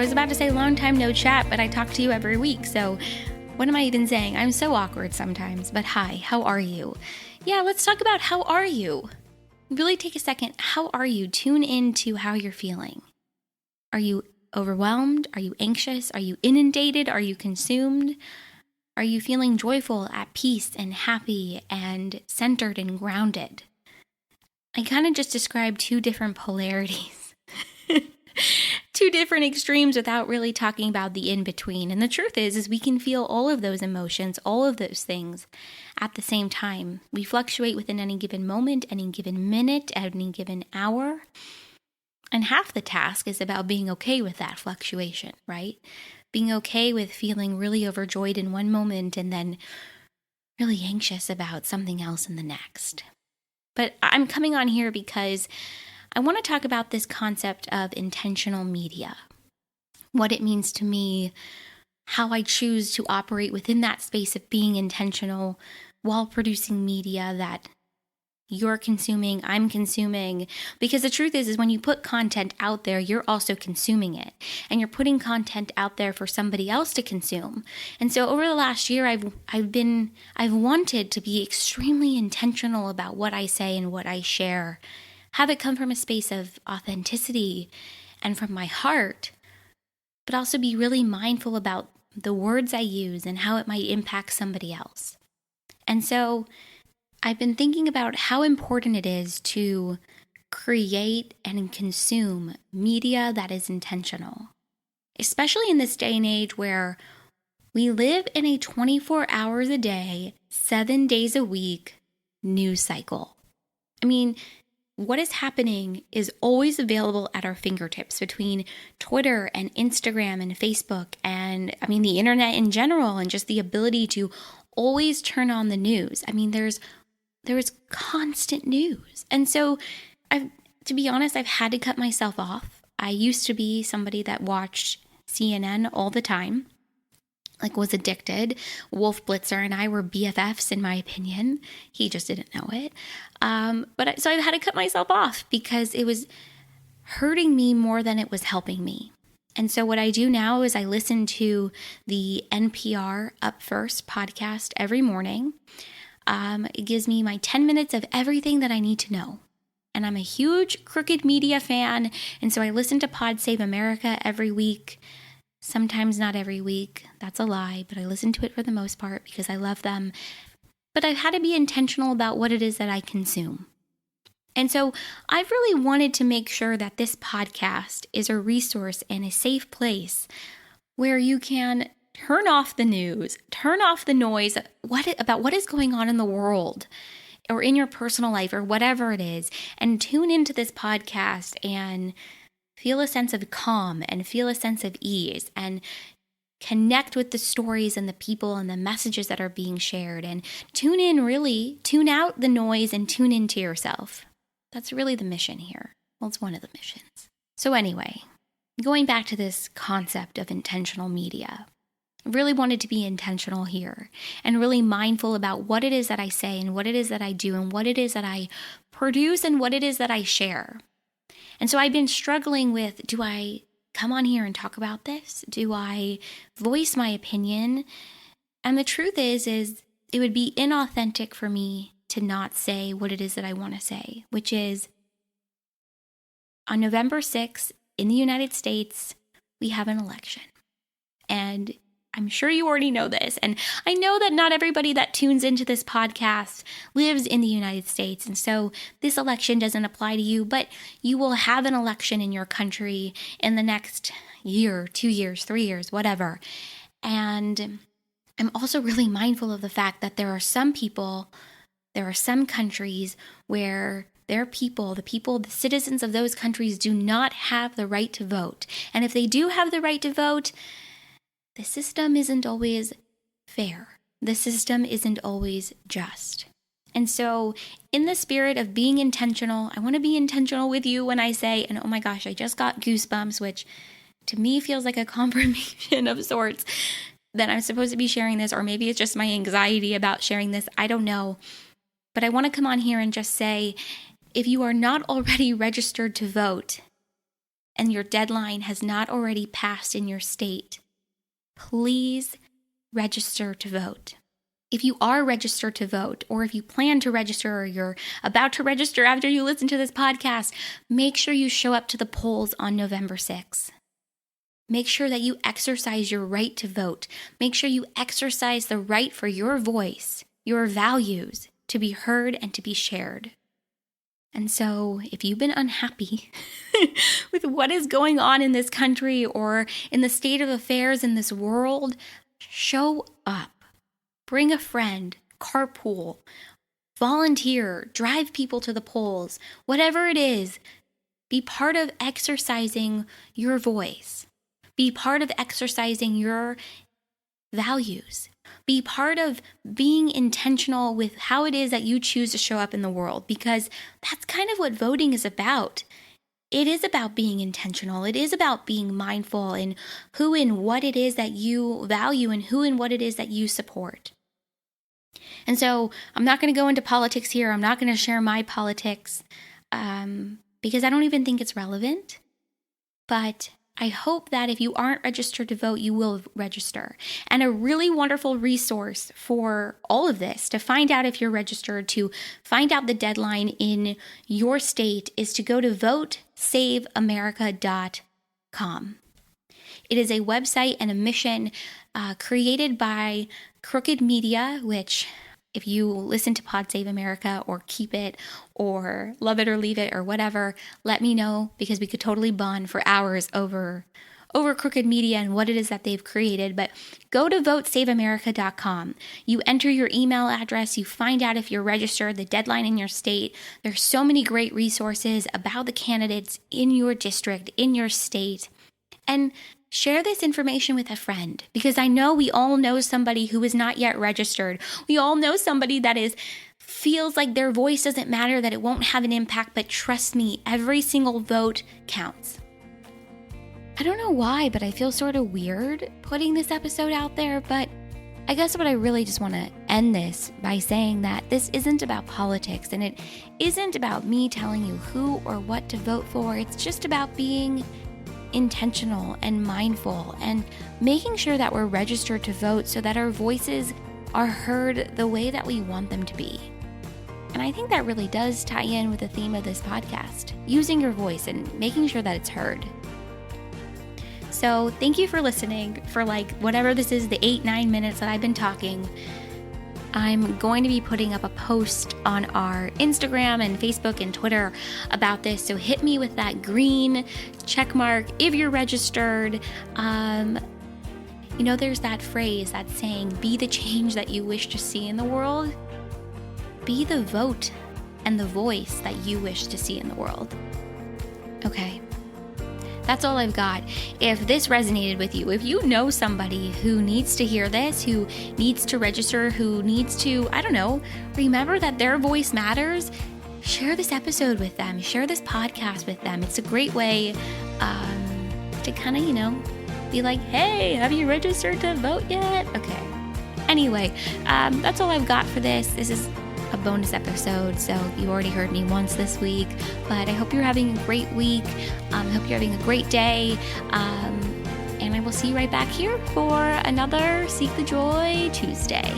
was about to say long time no chat, but I talk to you every week, so what am I even saying? I'm so awkward sometimes, but hi, how are you? Yeah, let's talk about how are you? Really take a second. How are you? Tune into how you're feeling. Are you overwhelmed? Are you anxious? Are you inundated? Are you consumed? Are you feeling joyful, at peace, and happy, and centered and grounded? I kind of just described two different polarities, two different extremes without really talking about the in-between. And the truth is we can feel all of those emotions, all of those things at the same time. We fluctuate within any given moment, any given minute, any given hour. And half the task is about being okay with that fluctuation, right? Being okay with feeling really overjoyed in one moment and then really anxious about something else in the next. But I'm coming on here because I want to talk about this concept of intentional media, what it means to me, how I choose to operate within that space of being intentional while producing media that you're consuming, I'm consuming, because the truth is when you put content out there, you're also consuming it, and you're putting content out there for somebody else to consume. And so over the last year, I've wanted to be extremely intentional about what I say and what I share, have it come from a space of authenticity and from my heart, but also be really mindful about the words I use and how it might impact somebody else. And so I've been thinking about how important it is to create and consume media that is intentional, especially in this day and age where we live in a 24 hours a day, 7 days a week news cycle. I mean, what is happening is always available at our fingertips between Twitter and Instagram and Facebook and, the internet in general, and just the ability to always turn on the news. There is constant news. And so to be honest, I've had to cut myself off. I used to be somebody that watched CNN all the time, was addicted. Wolf Blitzer and I were BFFs in my opinion. He just didn't know it. So I've had to cut myself off because it was hurting me more than it was helping me. And so what I do now is I listen to the NPR Up First podcast every morning. It gives me my 10 minutes of everything that I need to know. And I'm a huge Crooked Media fan, and so I listen to Pod Save America every week. Sometimes not every week. That's a lie, but I listen to it for the most part because I love them. But I've had to be intentional about what it is that I consume. And so I've really wanted to make sure that this podcast is a resource and a safe place where you can turn off the news, turn off the noise about what is going on in the world or in your personal life or whatever it is, and tune into this podcast and feel a sense of calm and feel a sense of ease and connect with the stories and the people and the messages that are being shared, and tune out the noise and tune into yourself. That's really the mission here. Well, it's one of the missions. So anyway, going back to this concept of intentional media, I really wanted to be intentional here and really mindful about what it is that I say and what it is that I do and what it is that I produce and what it is that I share. And so I've been struggling with, do I come on here and talk about this? Do I voice my opinion? And the truth is it would be inauthentic for me to not say what it is that I want to say, which is on November 6th in the United States, we have an election. And I'm sure you already know this. And I know that not everybody that tunes into this podcast lives in the United States. And so this election doesn't apply to you, but you will have an election in your country in the next year, 2 years, 3 years, whatever. And I'm also really mindful of the fact that there are some countries where their people, the citizens of those countries do not have the right to vote. And if they do have the right to vote, the system isn't always fair. The system isn't always just. And so in the spirit of being intentional, I want to be intentional with you when I say, and oh my gosh, I just got goosebumps, which to me feels like a confirmation of sorts that I'm supposed to be sharing this, or maybe it's just my anxiety about sharing this. I don't know. But I want to come on here and just say, if you are not already registered to vote, and your deadline has not already passed in your state, please register to vote. If you are registered to vote, or if you plan to register, or you're about to register after you listen to this podcast, make sure you show up to the polls on November 6th. Make sure that you exercise your right to vote. Make sure you exercise the right for your voice, your values, to be heard and to be shared. And so if you've been unhappy with what is going on in this country or in the state of affairs in this world, show up. Bring a friend, carpool, volunteer, drive people to the polls, whatever it is, be part of exercising your voice. Be part of exercising your values. Be part of being intentional with how it is that you choose to show up in the world, because that's kind of what voting is about. It is about being intentional. It is about being mindful in who and what it is that you value and who and what it is that you support. And so I'm not going to go into politics here. I'm not going to share my politics because I don't even think it's relevant. But I hope that if you aren't registered to vote, you will register. And a really wonderful resource for all of this, to find out if you're registered, to find out the deadline in your state, is to go to votesaveamerica.com. It is a website and a mission created by Crooked Media, which, if you listen to Pod Save America or Keep It or Love It or Leave It or whatever, let me know, because we could totally bond for hours over Crooked Media and what it is that they've created. But go to votesaveamerica.com. You enter your email address, you find out if you're registered, the deadline in your state. There's so many great resources about the candidates in your district, in your state. And share this information with a friend, because I know we all know somebody who is not yet registered. We all know somebody that feels like their voice doesn't matter, that it won't have an impact, but trust me, every single vote counts. I don't know why, but I feel sort of weird putting this episode out there, but I guess what I really just want to end this by saying that this isn't about politics, and it isn't about me telling you who or what to vote for. It's just about being intentional and mindful and making sure that we're registered to vote so that our voices are heard the way that we want them to be. And I think that really does tie in with the theme of this podcast, using your voice and making sure that it's heard. So thank you for listening for whatever this is, the 8-9 minutes that I've been talking. I'm going to be putting up a post on our Instagram and Facebook and Twitter about this. So hit me with that green check mark if you're registered. There's that phrase, that saying, be the change that you wish to see in the world. Be the vote and the voice that you wish to see in the world. Okay. That's all I've got. If this resonated with you, if you know somebody who needs to hear this, who needs to register, who needs to, remember that their voice matters, share this episode with them, share this podcast with them. It's a great way to kind of, be like, hey, have you registered to vote yet? Okay. Anyway, that's all I've got for this. This is a bonus episode, so you already heard me once this week, but I hope you're having a great week. I hope you're having a great day, and I will see you right back here for another Seek the Joy Tuesday.